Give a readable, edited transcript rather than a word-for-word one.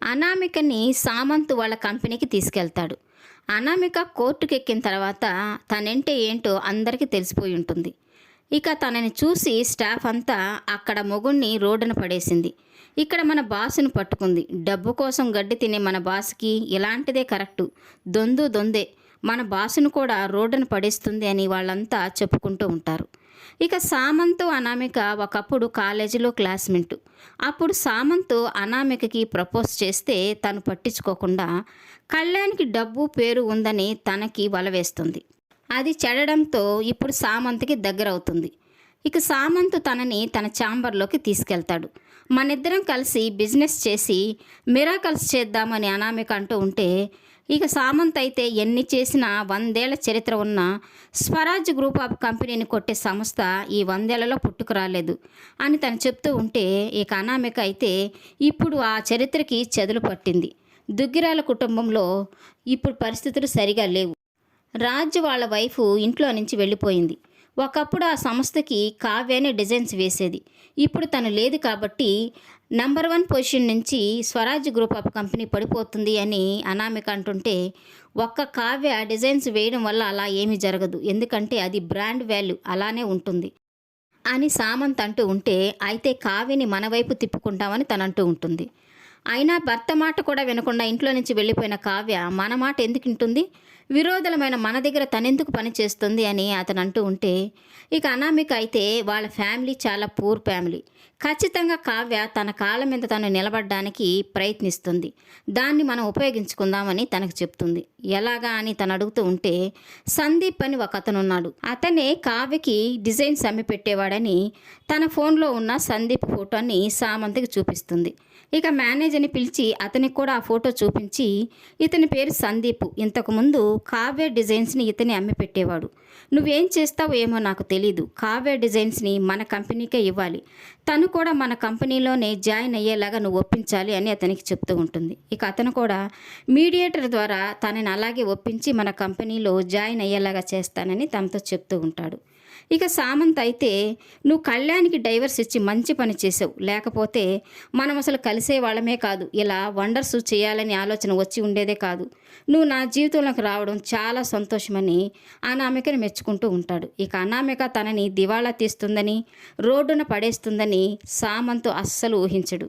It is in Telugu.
అనామికని సామంత్ వాళ్ళ కంపెనీకి తీసుకెళ్తాడు. అనామిక కోర్టుకెక్కిన తర్వాత తనంటే ఏంటో అందరికీ తెలిసిపోయి ఉంటుంది. ఇక తనని చూసి స్టాఫ్ అంతా అక్కడ మొగుణ్ణి రోడ్డున పడేసింది. ఇక్కడ మన బాసును పట్టుకుంది. డబ్బు కోసం గడ్డి తినే మన బాస్‌కి ఇలాంటిదే కరెక్టు. దొందు దొందే. మన బాసును కూడా రోడ్డున పడేస్తుంది అని వాళ్ళంతా చెప్పుకుంటూ ఉంటారు. ఇక సామంతు, అనామిక ఒకప్పుడు కాలేజీలో క్లాస్‌మేట్. అప్పుడు సామంతు అనామికకి ప్రపోజ్ చేస్తే తను పట్టించుకోకుండా కళ్యాణ్‌కి డబ్బు, పేరు ఉందని తనకి వల వేస్తుంది. అది చెడడంతో ఇప్పుడు సామంత్‌కి దగ్గరవుతుంది. ఇక సామంత్ తనని తన ఛాంబర్‌లోకి తీసుకెళ్తాడు. మనిద్దరం కలిసి బిజినెస్ చేసి మిరాకల్స్ చేద్దామని అనామిక అంటూ ఉంటే, ఇక సామంత్ అయితే ఎన్ని చేసినా 100 ఏళ్ల చరిత్ర ఉన్న స్వరాజ్ గ్రూప్ ఆఫ్ కంపెనీని కొట్టే సంస్థ ఈ 100 ఏళ్లలో పుట్టుకురాలేదు అని తను చెప్తూ ఉంటే, ఇక అనామిక అయితే ఇప్పుడు ఆ చరిత్రకి చెదలు పట్టింది. దుగ్గిరాల కుటుంబంలో ఇప్పుడు పరిస్థితులు సరిగా లేవు. రాజ్ వాళ్ళ వైఫ్ ఇంట్లో నుంచి వెళ్ళిపోయింది. ఒకప్పుడు ఆ సంస్థకి కావ్యనే డిజైన్స్ వేసేది. ఇప్పుడు తను లేదు కాబట్టి నంబర్ 1 పొజిషన్ నుంచి స్వరాజ్ గ్రూప్ ఆఫ్ కంపెనీ పడిపోతుంది అని అనామిక అంటుంటే, ఒక్క కావ్య డిజైన్స్ వేయడం వల్ల అలా ఏమీ జరగదు. ఎందుకంటే అది బ్రాండ్ వాల్యూ అలానే ఉంటుంది అని సామంత్ అంటూ ఉంటే, అయితే కావ్యని మన వైపు తిప్పుకుంటామని తనంటూ ఉంటుంది. అయినా భర్త మాట కూడా వినకుండా ఇంట్లో నుంచి వెళ్ళిపోయిన కావ్య మన మాట ఎందుకు వింటుంది? విరోధులమైన మన దగ్గర తనెందుకు పని చేస్తుంది అని అతను అంటూ ఉంటే, ఇక అనామిక అయితే వాళ్ళ ఫ్యామిలీ చాలా పూర్ ఫ్యామిలీ. ఖచ్చితంగా కావ్య తన కాళ్ళ మీద తను నిలబడడానికి ప్రయత్నిస్తుంది. దాన్ని మనం ఉపయోగించుకుందామని తనకు చెప్తుంది. ఎలాగా అని తను అడుగుతూ ఉంటే, సందీప్ అని ఒక అతను ఉన్నాడు. అతనే కావ్యకి డిజైన్స్ అమ్మి పెట్టేవాడని తన ఫోన్లో ఉన్న సందీప్ ఫోటోని సామంత్కి చూపిస్తుంది. ఇక మేనేజర్ని పిలిచి అతనికి కూడా ఆ ఫోటో చూపించి, ఇతని పేరు సందీప్, ఇంతకుముందు కావ్య డిజైన్స్ని ఇతని అమ్మి పెట్టేవాడు. నువ్వేం చేస్తావో ఏమో నాకు తెలీదు. కావ్య డిజైన్స్ని మన కంపెనీకే ఇవ్వాలి. తను కూడా మన కంపెనీలోనే జాయిన్ అయ్యేలాగా నువ్వు ఒప్పించాలి అని అతనికి చెప్తూ ఉంటుంది. ఇక అతను కూడా మీడియేటర్ ద్వారా తనని అలాగే ఒప్పించి మన కంపెనీలో జాయిన్ అయ్యేలాగా చేస్తానని తనతో చెప్తూ ఉంటాడు. ఇక సామంత్ అయితే, నువ్వు కళ్యాణ్‌కి డైవర్స్ ఇచ్చి మంచి పని చేసావు. లేకపోతే మనం అసలు కలిసే వాళ్ళమే కాదు. ఇలా వండర్స్ చేయాలని ఆలోచన వచ్చి ఉండేదే కాదు. నువ్వు నా జీవితంలోకి రావడం చాలా సంతోషమని అనామికని మెచ్చుకుంటూ ఉంటాడు. ఇక అనామిక తనని దివాళా తీస్తుందని, రోడ్డున పడేస్తుందని సామంత్ అస్సలు ఊహించడు.